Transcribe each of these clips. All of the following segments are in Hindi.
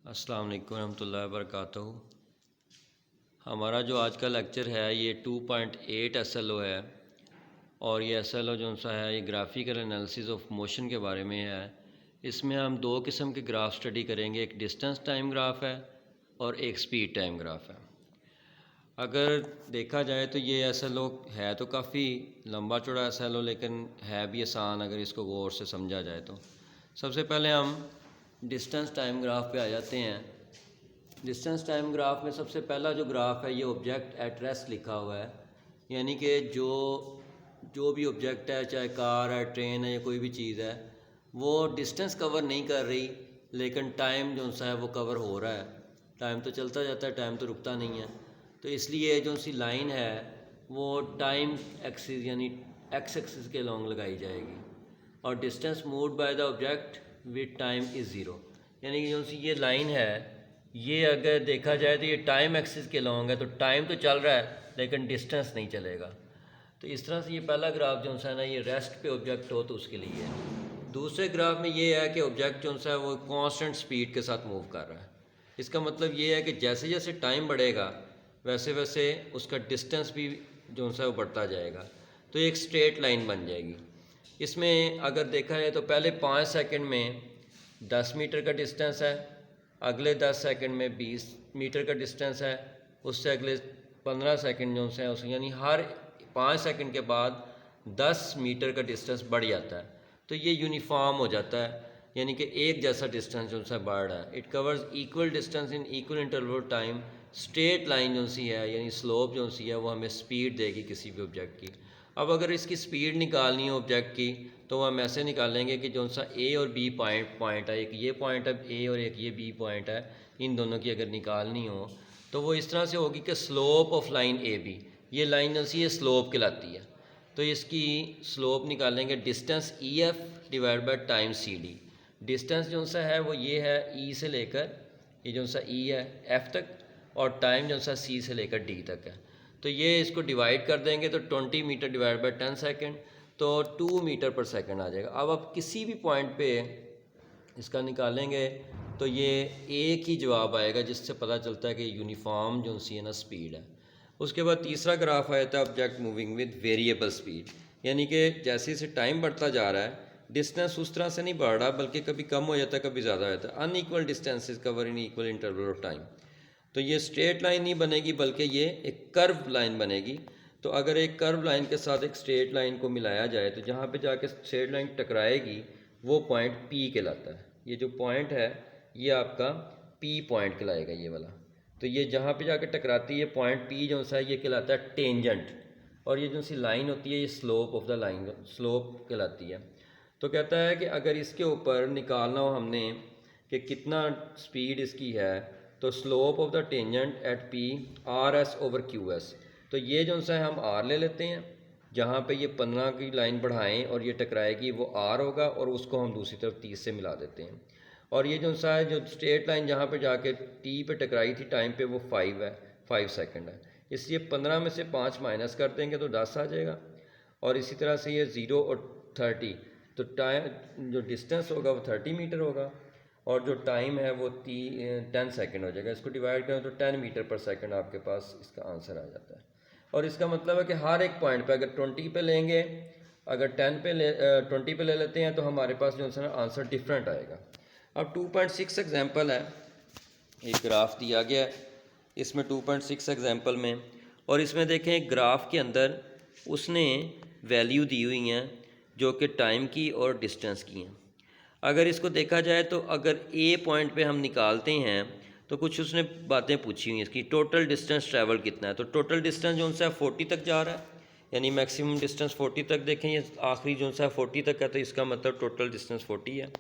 अस्सलाम वालेकुम रहमतुल्लाहि वबरकातुहू। हमारा जो आज का लेक्चर है ये 2.8 SLO है और ये SLO जो सा है ये ग्राफिकल एनालिसिस ऑफ मोशन के बारे में है। इसमें हम दो किस्म के ग्राफ स्टडी करेंगे, एक डिस्टेंस टाइम ग्राफ है और एक स्पीड टाइम ग्राफ है। अगर देखा जाए तो ये SLO है तो काफ़ी लंबा चौड़ा SLO, लेकिन है भी आसान अगर इसको गौर से समझा जाए तो। सबसे पहले हम डिस्टेंस टाइम ग्राफ पे आ जाते हैं। डिस्टेंस टाइम ग्राफ में सबसे पहला जो ग्राफ है ये ऑब्जेक्ट एट रेस्ट लिखा हुआ है, यानी कि जो भी ऑब्जेक्ट है, चाहे कार है, ट्रेन है या कोई भी चीज़ है, वो डिस्टेंस कवर नहीं कर रही लेकिन टाइम जो सा है वो कवर हो रहा है। टाइम तो चलता जाता है, टाइम तो रुकता नहीं है। तो इसलिए जो सी लाइन है वो टाइम एक्सिस यानी एक्स एक्सिस के लॉन्ग लगाई जाएगी और distance moved by the object with time is zero, यानी कि जो सी ये लाइन है ये अगर देखा जाए तो ये टाइम एक्सिस के लॉन्ग है, तो टाइम तो चल रहा है लेकिन डिस्टेंस नहीं चलेगा। तो इस तरह से ये पहला ग्राफ जो सा है ना ये रेस्ट पे ऑब्जेक्ट हो तो उसके लिए है। दूसरे ग्राफ में ये है कि ऑब्जेक्ट जो सा है वो कांस्टेंट स्पीड के साथ मूव कर रहा है। इसका मतलब ये है कि जैसे जैसे टाइम बढ़ेगा वैसे वैसे उसका डिस्टेंस भी जो सा है वो बढ़ता जाएगा, तो एक स्ट्रेट लाइन बन जाएगी। इसमें अगर देखा जाए तो पहले 5 सेकंड में 10 मीटर का डिस्टेंस है, अगले 10 सेकंड में 20 मीटर का डिस्टेंस है, उससे अगले 15 सेकंड जो है उससे यानी हर 5 सेकंड के बाद 10 मीटर का डिस्टेंस बढ़ जाता है। तो ये यूनिफॉर्म हो जाता है, यानी कि एक जैसा डिस्टेंस जो सा बढ़ रहा है। It covers equal distance in equal interval time. Straight line जो सी है यानी स्लोप जो सी है वो हमें स्पीड देगी किसी भी ऑब्जेक्ट की। अब अगर इसकी स्पीड निकालनी हो ऑब्जेक्ट की तो हम ऐसे निकालेंगे कि जो सा ए और बी पॉइंट है, एक ये पॉइंट है ए और एक ये बी पॉइंट है, इन दोनों की अगर निकालनी हो तो वो इस तरह से होगी कि slope of line A B, ये लाइन जो सी ये स्लोप कहलाती है। तो इसकी स्लोप निकालेंगे distance E F divide by time C D. Distance जो सा है वो ये है ई से लेकर, ये जो सा ई है एफ तक, और टाइम जो सा सी से लेकर डी तक है। तो ये इसको डिवाइड कर देंगे तो 20 मीटर डिवाइड बाई 10 सेकेंड, तो 2 मीटर पर सेकेंड आ जाएगा। अब आप किसी भी पॉइंट पे इसका निकालेंगे तो ये एक ही जवाब आएगा, जिससे पता चलता है कि यूनिफॉर्म जो सी है ना स्पीड है। उसके बाद तीसरा ग्राफ आया था object moving with variable speed, यानी कि जैसे जैसे टाइम बढ़ता जा रहा है डिस्टेंस उस तरह से नहीं बढ़ रहा, बल्कि कभी कम हो जाता है कभी ज़्यादा हो जाता है। Unequal distances cover in equal interval of time. तो ये स्ट्रेट लाइन नहीं बनेगी बल्कि ये एक कर्व लाइन बनेगी। तो अगर एक कर्व लाइन के साथ एक स्ट्रेट लाइन को मिलाया जाए तो जहाँ पे जाके स्ट्रेट लाइन टकराएगी वो पॉइंट पी कहलाता है। ये जो पॉइंट है ये आपका पी पॉइंट कहलाएगा ये वाला। तो ये जहाँ पे जाके टकराती है पॉइंट पी जो सा ये कहलाता है टेंजेंट, और ये जो सी लाइन होती है ये slope of the line slope कहलाती है। तो कहता है कि अगर इसके ऊपर निकालना हो हमने कि कितना स्पीड इसकी है, तो slope of the tangent at P R S over Q S. तो ये जो सा हम आर ले लेते हैं, जहाँ पे ये 15 की लाइन बढ़ाएं और ये टकराएगी वो आर होगा, और उसको हम दूसरी तरफ 30 से मिला देते हैं। और ये जो सा है जो स्ट्रेट लाइन जहाँ पे जाके टी पे टकराई थी टाइम पे वो 5 है, 5 सेकंड है। इसलिए 15 में से 5 माइनस कर देंगे तो 10 आ जाएगा। और इसी तरह से ये 0 और 30, तो टाइम जो डिस्टेंस होगा वो 30 मीटर होगा और जो टाइम है वो 10 सेकंड हो जाएगा। इसको डिवाइड करें तो 10 मीटर पर सेकंड आपके पास इसका आंसर आ जाता है। और इसका मतलब है कि हर एक पॉइंट पे अगर 20 पे लेंगे, अगर 20 पे ले लेते हैं तो हमारे पास जो है आंसर डिफरेंट आएगा। अब 2.6 एग्जाम्पल है, एक ग्राफ दिया गया है इसमें 2.6 एग्जाम्पल में, और इसमें देखें एक ग्राफ के अंदर उसने वैल्यू दी हुई हैं जो कि टाइम की और डिस्टेंस की हैं। अगर इसको देखा जाए तो अगर ए पॉइंट पे हम निकालते हैं तो कुछ उसने बातें पूछी हुई हैं इसकी। टोटल डिस्टेंस ट्रैवल कितना है, तो टोटल डिस्टेंस जो है 40 तक जा रहा है, यानी मैक्सिमम डिस्टेंस 40 तक। देखें ये आखिरी जो है 40 तक है, तो इसका मतलब टोटल डिस्टेंस 40 है।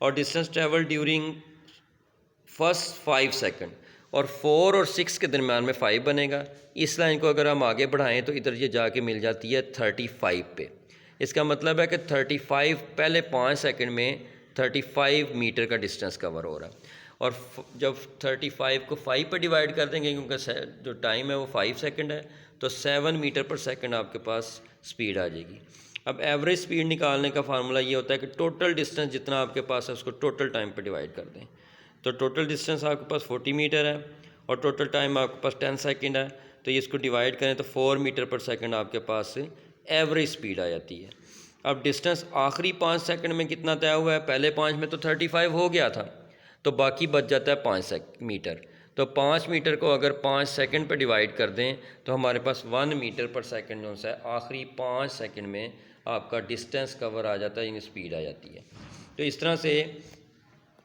और distance travel during first 5 second, और 4 और 6 के दरम्यान में 5 बनेगा। इस लाइन को अगर हम आगे बढ़ाएं तो इधर ये जाके मिल जाती है 35 पे। इसका मतलब है कि 35 पहले 5 सेकंड में 35 मीटर का डिस्टेंस कवर हो रहा है। और जब 35 को 5 पर डिवाइड कर देंगे, क्योंकि जो टाइम है वो 5 सेकंड है, तो 7 मीटर पर सेकंड आपके पास स्पीड आ जाएगी। अब एवरेज स्पीड निकालने का फार्मूला ये होता है कि टोटल डिस्टेंस जितना आपके पास है उसको टोटल टाइम पर डिवाइड कर दें। तो टोटल डिस्टेंस आपके पास 40 मीटर है और टोटल टाइम आपके पास 10 सेकंड है। तो ये इसको डिवाइड करें तो 4 मीटर पर सेकंड आपके पास से एवरेज स्पीड आ जाती है। अब डिस्टेंस आखिरी 5 सेकंड में कितना तय हुआ है, पहले 5 में तो 35 हो गया था, तो बाकी बच जाता है 5 मीटर। तो 5 मीटर को अगर 5 सेकंड पर डिवाइड कर दें तो हमारे पास 1 मीटर पर सेकंड जो सा है आखिरी 5 सेकंड में आपका डिस्टेंस कवर आ जाता है, यानी स्पीड आ जाती है। तो इस तरह से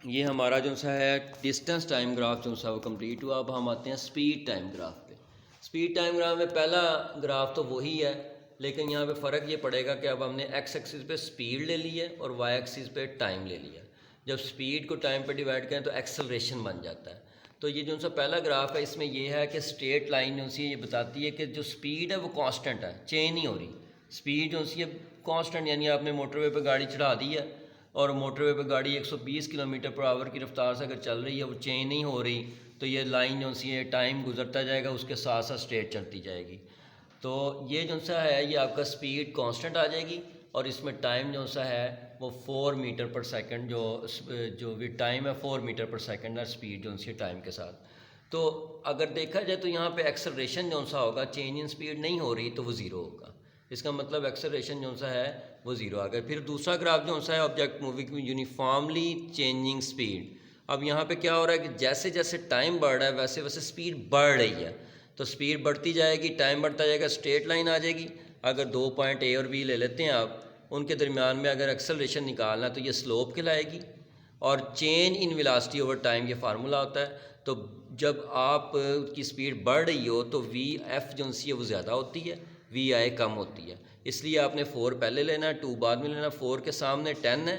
ये हमारा जो सा है डिस्टेंस टाइम ग्राफ जो सा वो कंप्लीट हुआ। अब हम आते हैं स्पीड टाइम ग्राफ पे। स्पीड टाइम ग्राफ में पहला ग्राफ तो वही है, लेकिन यहाँ पे फ़र्क ये पड़ेगा कि अब हमने एक्स एक्सिस पे स्पीड ले ली है और वाई एक्सिस पे टाइम ले लिया। जब स्पीड को टाइम पे डिवाइड करें तो एक्सेलरेशन बन जाता है। तो ये जो सा पहला ग्राफ है इसमें यह है कि स्ट्रेट लाइन जो सी ये बताती है कि जो स्पीड है वो कांस्टेंट है, चेंज नहीं हो रही। स्पीड जो सी है कांस्टेंट, यानी आपने मोटरवे पे गाड़ी चढ़ा दी है और मोटरवे पे गाड़ी 120 किलोमीटर पर आवर की रफ्तार से अगर चल रही है, वो चेंज नहीं हो रही, तो ये लाइन जो सी है टाइम गुजरता जाएगा, उसके साथ साथ स्ट्रेट चलती जाएगी। तो ये जो सा है ये आपका स्पीड कांस्टेंट आ जाएगी और इसमें टाइम जो सा है वो 4 मीटर पर सेकंड जो भी टाइम है 4 मीटर पर सेकंड है स्पीड जो सी टाइम के साथ। तो अगर देखा जाए तो यहाँ पे एक्सेलरेशन जो सा होगा, चेंज इन स्पीड नहीं हो रही तो वो ज़ीरो होगा। इसका मतलब एक्सेलरेशन जो सा है वो ज़ीरो आ गया। फिर दूसरा ग्राफ जो सा है object moving uniformly changing speed. अब यहाँ पे क्या हो रहा है कि जैसे जैसे टाइम बढ़ रहा है वैसे वैसे स्पीड बढ़ रही है। तो स्पीड बढ़ती जाएगी, टाइम बढ़ता जाएगा, स्ट्रेट लाइन आ जाएगी। अगर 2 पॉइंट ए और बी ले लेते हैं आप, उनके दरमियान में अगर एक्सेलरेशन निकालना तो ये स्लोप कहलाएगी। और change in velocity over time ये फार्मूला होता है। तो जब आप की स्पीड बढ़ रही हो तो वी एफ जो सी है वो ज़्यादा होती है, वी आई कम होती है। इसलिए आपने 4 पहले लेना है, 2 बाद में लेना। 4 के सामने 10 है,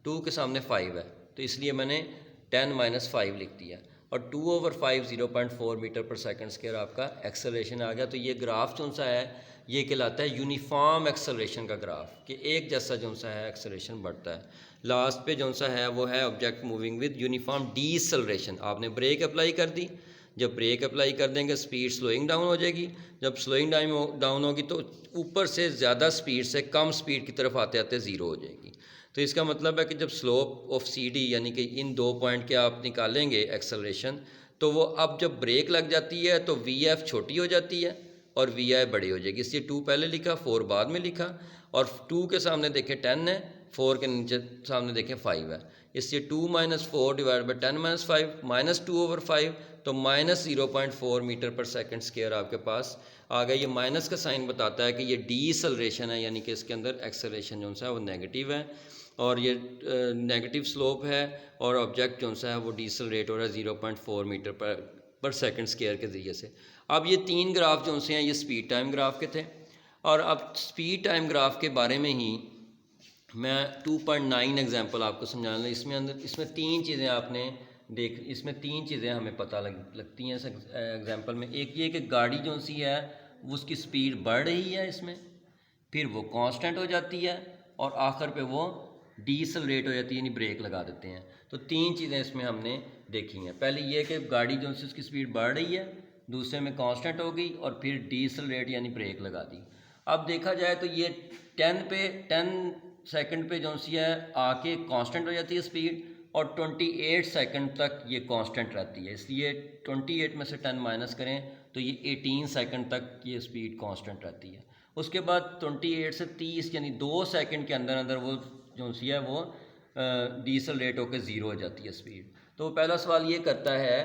2 के सामने 5 है, तो इसलिए मैंने 10 - 5 लिख दिया। और 2/5 0.4 मीटर पर सेकंड स्क्वायर आपका एक्सेलरेशन आ गया। तो ये ग्राफ जो सा है ये कहलाता है यूनिफॉर्म एक्सेलरेशन का ग्राफ, कि एक जैसा जो सा है एक्सेलरेशन बढ़ता है। लास्ट पे जो सा है वो है object moving with uniform deceleration. आपने ब्रेक अप्लाई कर दी, जब ब्रेक अप्लाई कर देंगे स्पीड स्लोइंग डाउन हो जाएगी। जब स्लोइंग डाउन होगी तो ऊपर से ज़्यादा स्पीड से कम स्पीड की तरफ आते आते ज़ीरो हो जाएगी। तो इसका मतलब है कि जब स्लोप ऑफ सी डी यानी कि इन 2 पॉइंट के आप निकालेंगे एक्सेलरेशन, तो वो अब जब ब्रेक लग जाती है तो वी एफ छोटी हो जाती है और वी आई बड़ी हो जाएगी। इसलिए 2 पहले लिखा, 4 बाद में लिखा। और 2 के सामने देखें 10 है, 4 के नीचे सामने देखें 5 है, इसलिए 2 - 4 डिवाइड बाई 10 - 5 -2/5, तो -0.4 मीटर पर सेकंड स्क्वायर आपके पास आ गया। ये माइनस का साइन बताता है कि ये डीसेलरेशन है, यानी कि इसके अंदर एक्सेलरेशन जो सा है वो नेगेटिव है और ये नेगेटिव स्लोप है और ऑब्जेक्ट जो सा है वो डीसेलरेट हो रहा है 0.4 मीटर पर सेकंड स्क्वायर के ज़रिए से। अब ये 3 ग्राफ जो से हैं ये स्पीड टाइम ग्राफ के थे। और अब स्पीड टाइम ग्राफ के बारे में ही मैं 2.9 एग्जांपल आपको समझाने लगा। इसमें 3 चीज़ें आपने इसमें 3 चीज़ें हमें पता लगती हैं इस एग्जांपल में। एक ये कि गाड़ी जो सी है उसकी स्पीड बढ़ रही है इसमें, फिर वो कांस्टेंट हो जाती है और आखिर पे वो डीसेलरेट हो जाती है, यानी ब्रेक लगा देते हैं। तो 3 चीज़ें इसमें हमने देखी हैं। पहले ये कि गाड़ी जो सी उसकी स्पीड बढ़ रही है, दूसरे में कांस्टेंट हो गई और फिर डीसेलरेट यानी ब्रेक लगा दी। अब देखा जाए तो ये 10 सेकंड पे जो सी है आके कांस्टेंट हो जाती है स्पीड और 28 सेकंड तक ये कांस्टेंट रहती है। इसलिए 28 में से 10 माइनस करें तो ये 18 सेकंड तक ये स्पीड कांस्टेंट रहती है। उसके बाद 28 से 30 यानी 2 सेकंड के अंदर अंदर वो जो सी है वो डीसेलरेट होकर ज़ीरो हो जाती है स्पीड। तो पहला सवाल ये करता है,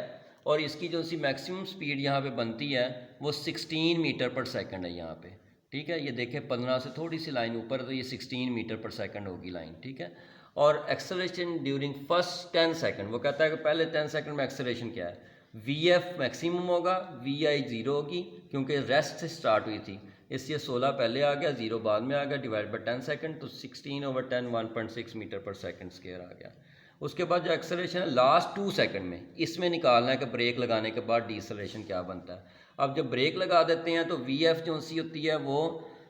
और इसकी जो सी मैक्सिमम स्पीड यहाँ पे बनती है वो 16 मीटर पर सेकंड है यहाँ पे, ठीक है। ये देखें 15 से थोड़ी सी लाइन ऊपर, तो ये 16 मीटर पर सेकंड होगी लाइन, ठीक है। और एक्सेलरेशन ड्यूरिंग फर्स्ट 10 सेकंड, वो कहता है कि पहले 10 सेकंड में एक्सेलरेशन क्या है, वी एफ मैक्सिमम होगा, वी आई ज़ीरो होगी क्योंकि रेस्ट से स्टार्ट हुई थी, इसलिए 16 पहले आ गया, 0 बाद में आ गया, डिवाइड बाई 10 सेकंड, तो 16/10 1.6 मीटर पर सेकंड स्क्वायर आ गया। उसके बाद जो एक्सेलरेशन है लास्ट 2 सेकंड में, इसमें निकालना है कि ब्रेक लगाने के बाद डीसेलरेशन क्या बनता है। अब जब ब्रेक लगा देते हैं तो वी एफ जो सी होती है वो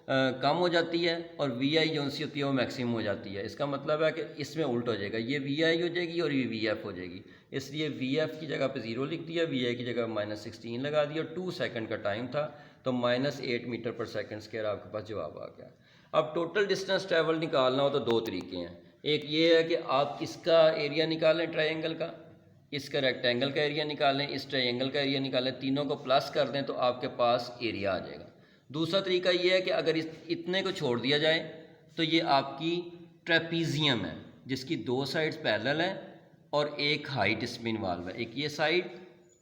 कम हो जाती है और वी आई जो सी होती है वो मैक्सिमम हो जाती है। इसका मतलब है कि इसमें उल्ट हो जाएगा, ये वी आई हो जाएगी और ये वी एफ हो जाएगी। इसलिए वी एफ की जगह पे 0 लिख दिया, वी आई की जगह -16 लगा दिया और 2 सेकंड का टाइम था, तो -8 मीटर पर सेकंड स्क्वायर आपके पास जवाब आ गया। अब टोटल डिस्टेंस ट्रैवल निकालना हो तो 2 तरीके हैं। एक ये है कि आप इसका एरिया निकालें ट्रायंगल का, इसका रेक्टेंगल का एरिया निकालें, इस ट्रायंगल का एरिया निकालें, तीनों को प्लस कर दें तो आपके पास एरिया आ जाएगा। दूसरा तरीका ये है कि अगर इतने को छोड़ दिया जाए तो ये आपकी ट्रेपीजियम है जिसकी दो साइड्स पैरेलल है और एक हाइट इसमें इन्वॉल्व है, एक ये साइड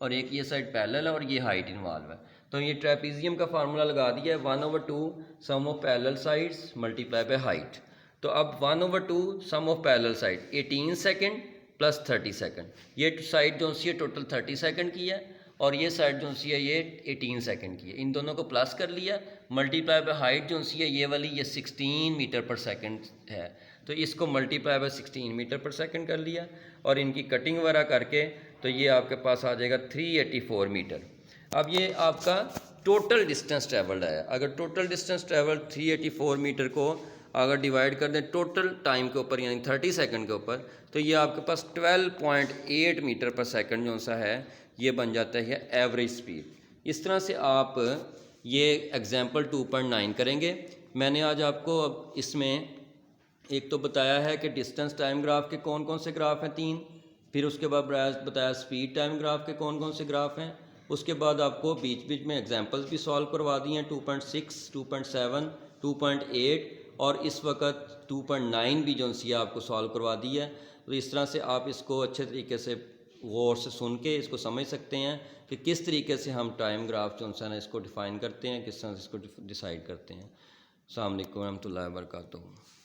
और एक ये साइड पैरेलल है और ये हाइट इन्वॉल्व है। तो ये ट्रेपीजियम का फार्मूला लगा दिया है 1/2 sum of parallel sides multiply by height. तो अब 1/2 sum of parallel side 18 second plus 30 second, ये साइड जो सी है टोटल 30 सेकेंड की है और ये साइड जो सी है ये 18 सेकेंड की है। इन दोनों को प्लस कर लिया, मल्टीप्लाई बाय हाइट जो सी है ये वाली ये 16 मीटर पर सेकेंड है, तो इसको मल्टीप्लाई बाय 16 मीटर पर सेकेंड कर लिया और इनकी कटिंग वगैरह करके तो ये आपके पास आ जाएगा 384 मीटर। अब ये आपका टोटल डिस्टेंस ट्रेवल्ड है। अगर टोटल डिस्टेंस ट्रेवल्ड 384 मीटर को अगर डिवाइड कर दें टोटल टाइम के ऊपर यानी 30 सेकंड के ऊपर, तो ये आपके पास 12.8 मीटर पर सेकंड जो सा है ये बन जाता है एवरेज स्पीड। इस तरह से आप ये एग्जांपल 2.9 करेंगे। मैंने आज आपको अब इसमें एक तो बताया है कि डिस्टेंस टाइम ग्राफ के कौन कौन से ग्राफ हैं 3, फिर उसके बाद बताया स्पीड टाइम ग्राफ के कौन कौन से ग्राफ हैं, उसके बाद आपको बीच बीच में एग्जांपल्स भी सॉल्व करवा दिए हैं 2.6, 2.7, 2.8 और इस वक्त 2.9 भी जो सी आपको सॉल्व करवा दी है। तो इस तरह से आप इसको अच्छे तरीके से गौर से सुन के इसको समझ सकते हैं कि किस तरीके से हम टाइम ग्राफ जो है ना इसको डिफ़ाइन करते हैं, किस तरह से इसको डिसाइड करते हैं। अस्सलाम वालेकुम रहमतुल्लाहि व बरकातहू।